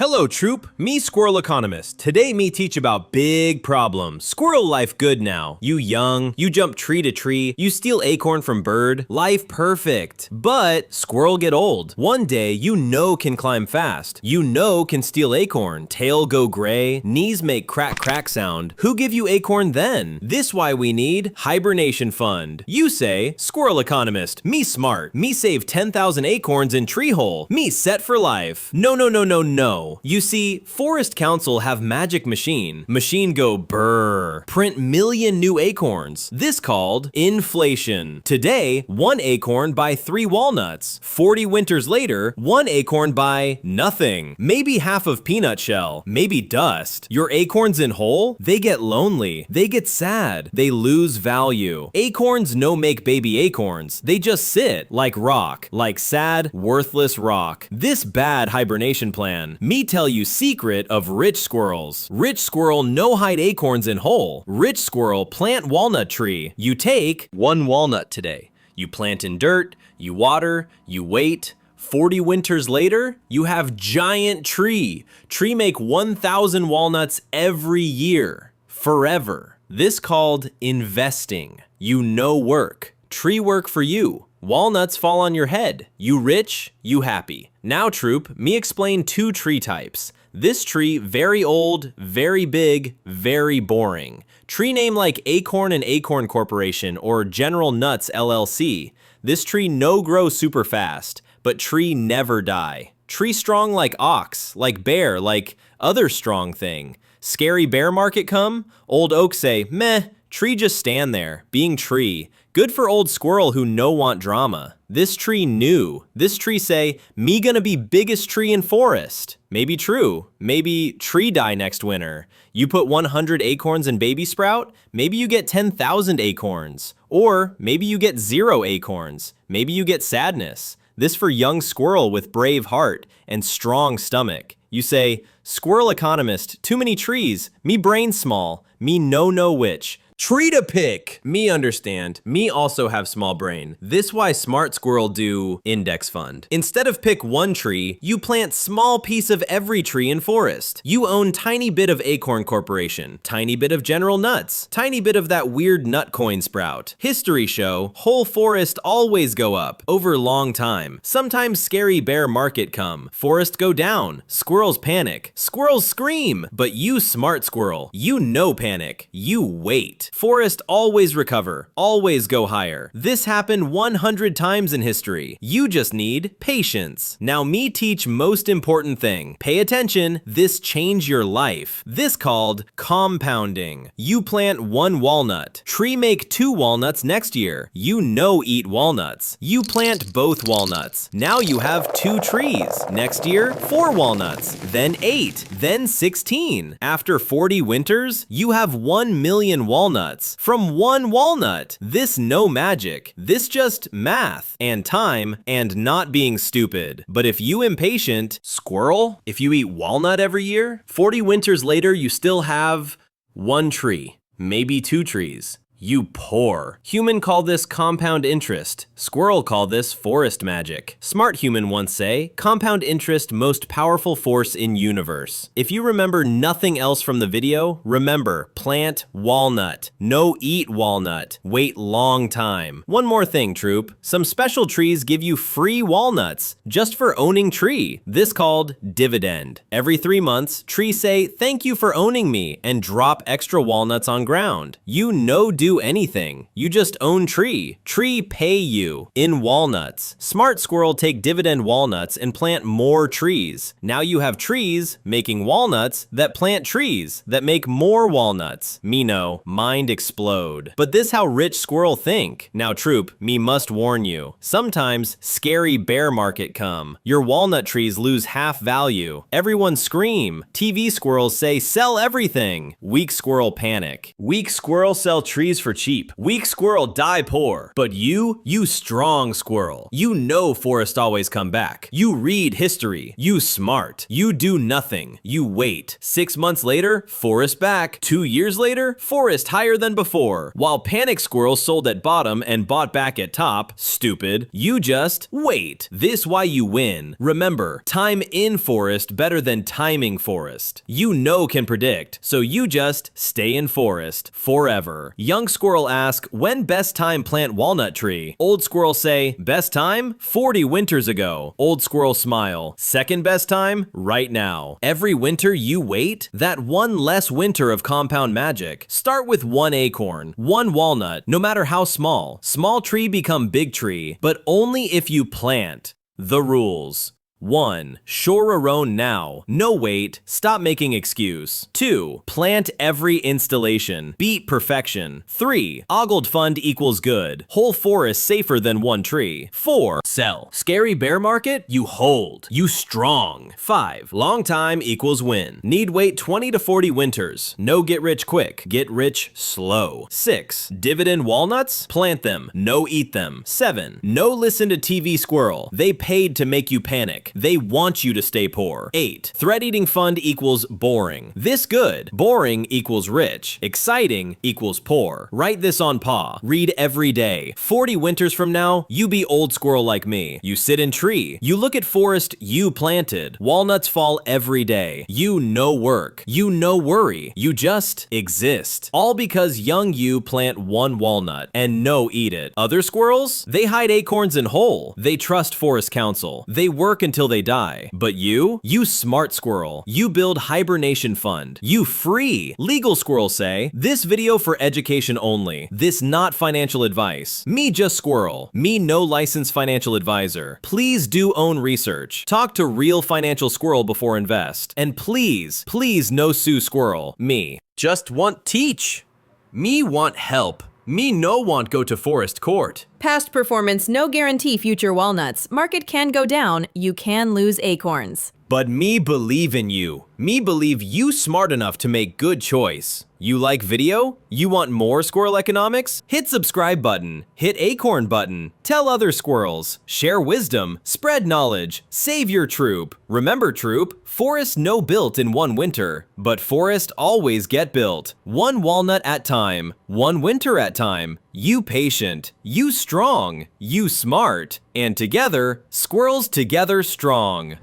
Hello troop, me Squirrel Economist. Today me teach about big problems. Squirrel life good now. You young, you jump tree to tree, you steal acorn from bird, life perfect. But squirrel get old. One day you know can climb fast. You know can steal acorn, tail go gray, knees make crack crack sound. Who give you acorn then? This why we need Hibernation Fund. You say, Squirrel Economist, me smart, me save 10,000 acorns in tree hole, me set for life. No. You see, Forest Council have magic machine. Machine go brrr. Print million new acorns. This called inflation. Today, 1 acorn buy 3 walnuts. 40 winters later, 1 acorn buy nothing. Maybe half of peanut shell. Maybe dust. Your acorns in whole? They get lonely. They get sad. They lose value. Acorns no make baby acorns. They just sit like rock. Like sad, worthless rock. This bad hibernation plan. Me tell you secret of rich squirrels. Rich squirrel no hide acorns in hole. Rich squirrel plant walnut tree. You take 1 walnut today. You plant in dirt, you water, you wait. 40 winters later, you have giant tree. Tree make 1,000 walnuts every year. Forever. This called investing. You no work. Tree work for you. Walnuts fall on your head. You rich, you happy. Now troop, me explain 2 tree types. This tree, very old, very big, very boring. Tree name like Acorn and Acorn Corporation or General Nuts LLC. This tree no grow super fast, but tree never die. Tree strong like ox, like bear, like other strong thing. Scary bear market come? Old oak say, meh, tree just stand there, being tree. Good for old squirrel who no want drama. This tree new. This tree say, me gonna be biggest tree in forest. Maybe true. Maybe tree die next winter. You put 100 acorns in baby sprout, maybe you get 10,000 acorns. Or maybe you get 0 acorns. Maybe you get sadness. This for young squirrel with brave heart and strong stomach. You say, Squirrel Economist, too many trees, me brain small, me no know which. Tree to pick! Me understand. Me also have small brain. This why smart squirrel do index fund. Instead of pick 1 tree, you plant small piece of every tree in forest. You own tiny bit of Acorn Corporation, tiny bit of General Nuts, tiny bit of that weird nut coin sprout. History show, whole forest always go up, over long time. Sometimes scary bear market come, forest go down, squirrels panic, squirrels scream, but you smart squirrel, you no panic, you wait. Forest always recover, always go higher. This happened 100 times in history. You just need patience. Now me teach most important thing. Pay attention, this change your life. This called compounding. You plant 1 walnut. Tree make 2 walnuts next year. You no eat walnuts. You plant both walnuts. Now you have 2 trees. Next year, 4 walnuts. Then 8. Then 16. After 40 winters, you have 1 million walnuts. From 1 walnut. This no magic. This just math and time and not being stupid. But if you impatient, squirrel, if you eat walnut every year, 40 winters later you still have 1 tree, maybe 2 trees. You poor. Human call this compound interest. Squirrel call this forest magic. Smart human once say, compound interest most powerful force in universe. If you remember nothing else from the video, remember, plant walnut. No eat walnut. Wait long time. One more thing, troop. Some special trees give you free walnuts, just for owning tree. This called dividend. Every 3 months, tree say, thank you for owning me, and drop extra walnuts on ground. You no do anything. You just own tree. Tree pay you in walnuts. Smart squirrel take dividend walnuts and plant more trees. Now you have trees making walnuts that plant trees that make more walnuts. Me no, mind explode. But this how rich squirrel think. Now troop, me must warn you. Sometimes scary bear market come. Your walnut trees lose half value. Everyone scream. TV squirrels say sell everything. Weak squirrel panic. Weak squirrel sell trees for cheap. Weak squirrel die poor. But you strong squirrel. You know forest always come back. You read history. You smart. You do nothing. You wait. 6 months later, forest back. 2 years later, forest higher than before. While panic squirrel sold at bottom and bought back at top, stupid, you just wait. This why you win. Remember, time in forest better than timing forest. You know can predict, so you just stay in forest forever. Young squirrel ask, when best time plant walnut tree? Old squirrel say, best time? 40 winters ago. Old squirrel smile, second best time? Right now. Every winter you wait? That one less winter of compound magic. Start with 1 acorn, 1 walnut, no matter how small. Small tree become big tree, but only if you plant. The rules. 1. Shore a roan now. No wait. Stop making excuse. 2. Plant every installation. Beat perfection. 3. Ogled fund equals good. Whole forest safer than one tree. 4. Sell. Scary bear market? You hold. You strong. 5. Long time equals win. Need wait 20 to 40 winters. No get rich quick. Get rich slow. 6. Dividend walnuts? Plant them. No eat them. 7. No listen to TV squirrel. They paid to make you panic. They want you to stay poor. 8. Thread-eating fund equals boring. This good. Boring equals rich. Exciting equals poor. Write this on paw. Read every day. 40 winters from now, you be old squirrel like me. You sit in tree. You look at forest you planted. Walnuts fall every day. You no work. You no worry. You just exist. All because young you plant 1 walnut and no eat it. Other squirrels? They hide acorns in hole. They trust forest council. They work until they die. But you smart squirrel. You build Hibernation Fund. You free. Legal squirrel say, this video for education only. This not financial advice. Me just squirrel. Me no licensed financial advisor. Please do own research. Talk to real financial squirrel before invest. And please no sue squirrel. Me just want teach. Me want help. Me no want go to forest court. Past performance no guarantee future walnuts. Market can go down, you can lose acorns. But me believe in you. Me believe you smart enough to make good choice. You like video? You want more squirrel economics? Hit subscribe button. Hit acorn button. Tell other squirrels. Share wisdom. Spread knowledge. Save your troop. Remember troop, forest no built in one winter, but forest always get built. 1 walnut at time. 1 winter at time. You patient. You strong. You smart. And together, squirrels together strong.